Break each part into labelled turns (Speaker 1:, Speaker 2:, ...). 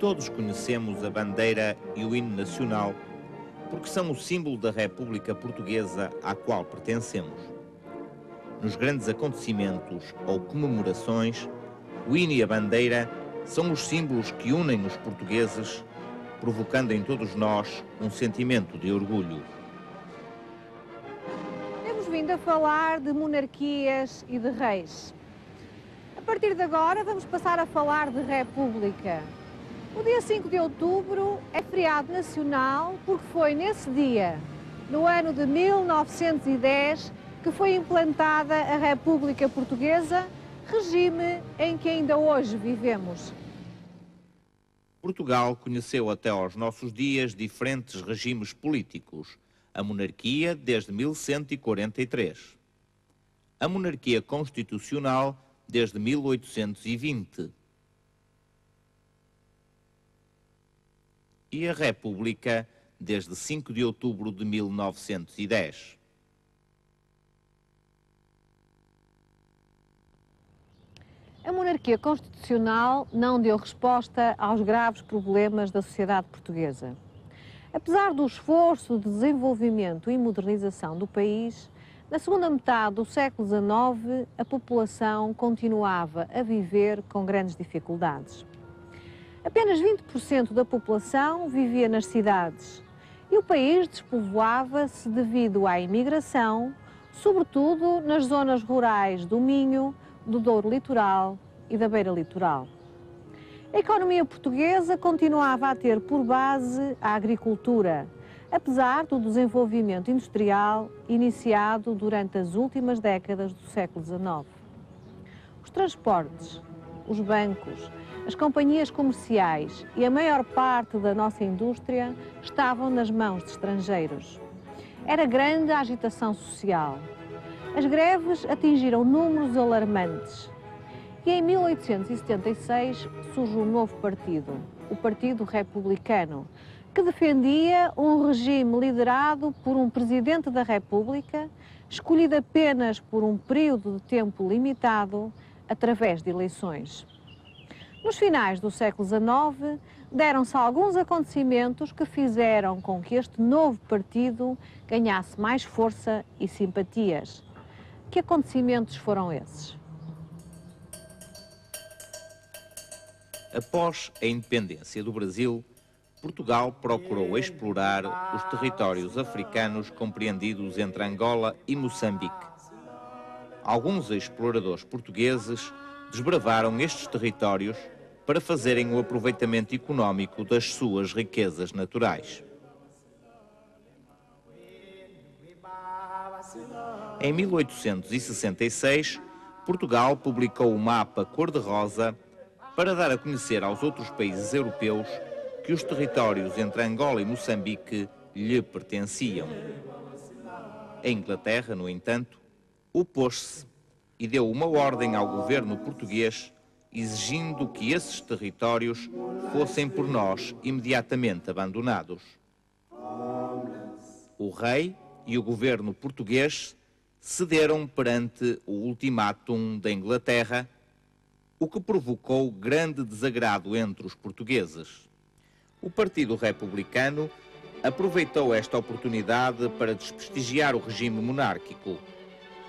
Speaker 1: Todos conhecemos a bandeira e o hino nacional porque são o símbolo da República Portuguesa à qual pertencemos. Nos grandes acontecimentos ou comemorações, o hino e a bandeira são os símbolos que unem os portugueses, provocando em todos nós um sentimento de orgulho.
Speaker 2: Temos vindo a falar de monarquias e de reis. A partir de agora vamos passar a falar de república. O dia 5 de outubro é feriado nacional porque foi nesse dia, no ano de 1910, que foi implantada a República Portuguesa, regime em que ainda hoje vivemos.
Speaker 1: Portugal conheceu até aos nossos dias diferentes regimes políticos. A monarquia desde 1143. A monarquia constitucional desde 1820. E a República desde 5 de outubro de 1910.
Speaker 2: A monarquia constitucional não deu resposta aos graves problemas da sociedade portuguesa. Apesar do esforço de desenvolvimento e modernização do país, na segunda metade do século XIX, a população continuava a viver com grandes dificuldades. Apenas 20% da população vivia nas cidades e o país despovoava-se devido à imigração, sobretudo nas zonas rurais do Minho, do Douro Litoral e da Beira Litoral. A economia portuguesa continuava a ter por base a agricultura, apesar do desenvolvimento industrial iniciado durante as últimas décadas do século XIX. Os transportes, os bancos, as companhias comerciais e a maior parte da nossa indústria estavam nas mãos de estrangeiros. Era grande a agitação social. As greves atingiram números alarmantes. E em 1876 surge um novo partido, o Partido Republicano, que defendia um regime liderado por um Presidente da República, escolhido apenas por um período de tempo limitado, através de eleições. Nos finais do século XIX, deram-se alguns acontecimentos que fizeram com que este novo partido ganhasse mais força e simpatias. Que acontecimentos foram esses?
Speaker 1: Após a independência do Brasil, Portugal procurou explorar os territórios africanos compreendidos entre Angola e Moçambique. Alguns exploradores portugueses desbravaram estes territórios para fazerem o aproveitamento económico das suas riquezas naturais. Em 1866, Portugal publicou o mapa cor-de-rosa para dar a conhecer aos outros países europeus que os territórios entre Angola e Moçambique lhe pertenciam. A Inglaterra, no entanto, opôs-se e deu uma ordem ao governo português exigindo que esses territórios fossem por nós imediatamente abandonados. O rei e o governo português cederam perante o ultimátum da Inglaterra, o que provocou grande desagrado entre os portugueses. O Partido Republicano aproveitou esta oportunidade para desprestigiar o regime monárquico.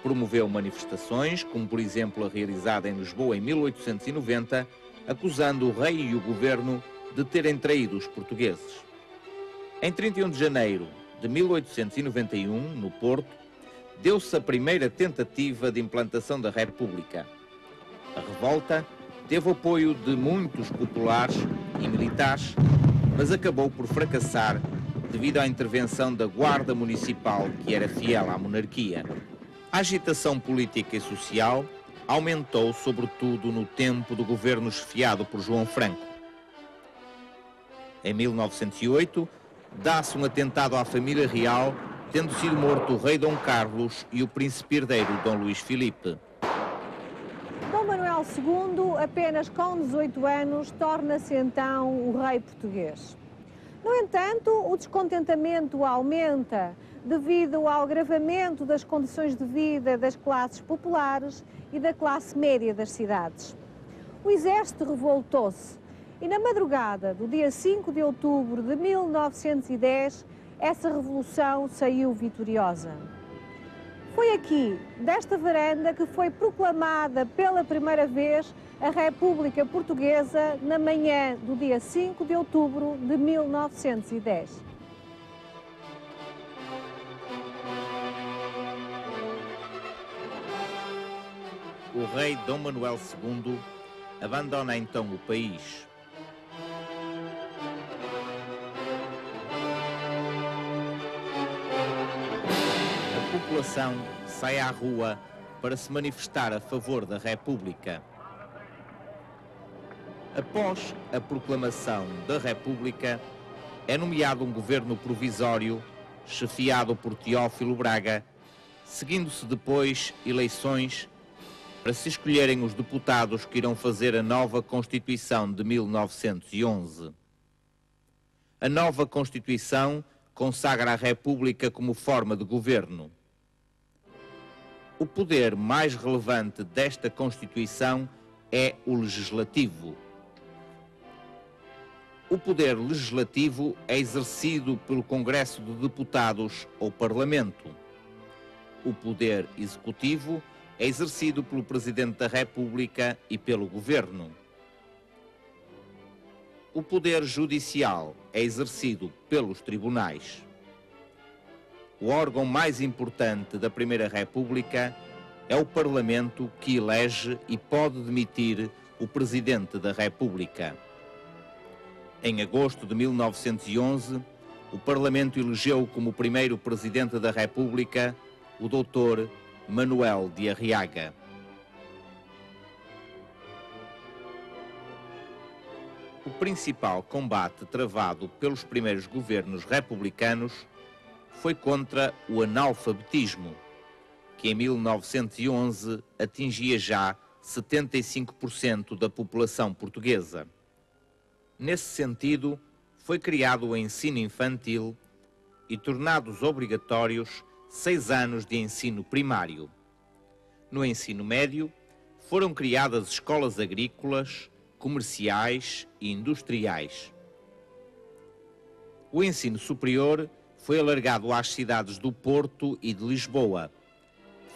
Speaker 1: Promoveu manifestações, como por exemplo a realizada em Lisboa em 1890, acusando o rei e o governo de terem traído os portugueses. Em 31 de janeiro de 1891, no Porto, deu-se a primeira tentativa de implantação da República. A revolta teve apoio de muitos populares e militares, mas acabou por fracassar devido à intervenção da Guarda Municipal, que era fiel à monarquia. A agitação política e social aumentou, sobretudo, no tempo do governo esfiado por João Franco. Em 1908, dá-se um atentado à família real, tendo sido morto o rei Dom Carlos e o príncipe herdeiro Dom Luís Filipe.
Speaker 2: Dom Manuel II, apenas com 18 anos, torna-se então o rei português. No entanto, o descontentamento aumenta devido ao agravamento das condições de vida das classes populares e da classe média das cidades. O exército revoltou-se E na madrugada do dia 5 de outubro de 1910, essa revolução saiu vitoriosa. Foi aqui, desta varanda, que foi proclamada pela primeira vez a República Portuguesa na manhã do dia 5 de outubro de 1910.
Speaker 1: O rei Dom Manuel II abandona então o país. A população sai à rua para se manifestar a favor da República. Após a proclamação da República, é nomeado um governo provisório, chefiado por Teófilo Braga, seguindo-se depois eleições para se escolherem os deputados que irão fazer a nova Constituição de 1911. A nova Constituição consagra a República como forma de governo. O poder mais relevante desta Constituição é o legislativo. O poder legislativo é exercido pelo Congresso de Deputados ou Parlamento. O poder executivo é exercido pelo Presidente da República e pelo Governo. O poder judicial é exercido pelos tribunais. O órgão mais importante da Primeira República é o Parlamento, que elege e pode demitir o Presidente da República. Em agosto de 1911, o Parlamento elegeu como primeiro Presidente da República o Dr. Manuel de Arriaga. O principal combate travado pelos primeiros governos republicanos foi contra o analfabetismo, que em 1911 atingia já 75% da população portuguesa. Nesse sentido, foi criado o ensino infantil e tornados obrigatórios 6 anos de ensino primário. No ensino médio, foram criadas escolas agrícolas, comerciais e industriais. O ensino superior foi alargado às cidades do Porto e de Lisboa,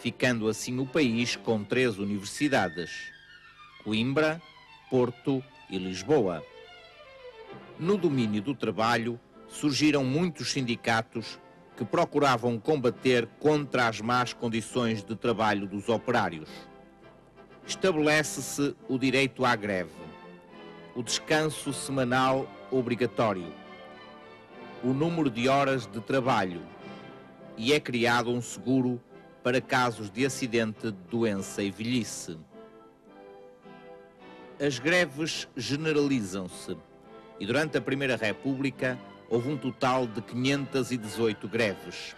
Speaker 1: ficando assim o país com 3 universidades: Coimbra, Porto e Lisboa. No domínio do trabalho, surgiram muitos sindicatos que procuravam combater contra as más condições de trabalho dos operários. Estabelece-se o direito à greve, o descanso semanal obrigatório, o número de horas de trabalho e é criado um seguro para casos de acidente, doença e velhice. As greves generalizam-se e durante a Primeira República houve um total de 518 greves.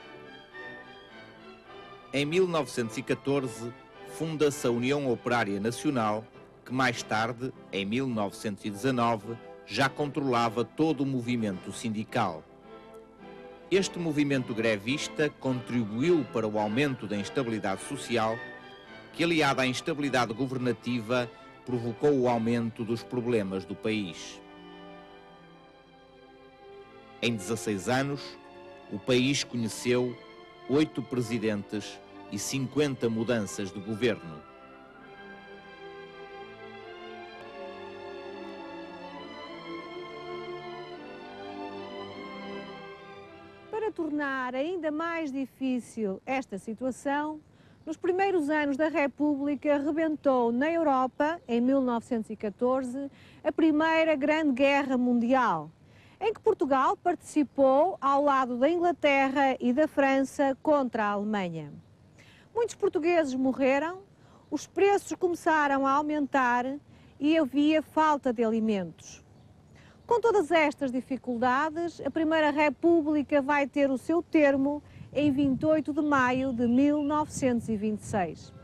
Speaker 1: Em 1914, funda-se a União Operária Nacional, que mais tarde, em 1919, já controlava todo o movimento sindical. Este movimento grevista contribuiu para o aumento da instabilidade social, que, aliada à instabilidade governativa, provocou o aumento dos problemas do país. Em 16 anos, o país conheceu 8 presidentes e 50 mudanças de governo.
Speaker 2: Para tornar ainda mais difícil esta situação, nos primeiros anos da República rebentou na Europa, em 1914, a Primeira Grande Guerra Mundial, em que Portugal participou ao lado da Inglaterra e da França contra a Alemanha. Muitos portugueses morreram, os preços começaram a aumentar e havia falta de alimentos. Com todas estas dificuldades, a Primeira República vai ter o seu termo em 28 de maio de 1926.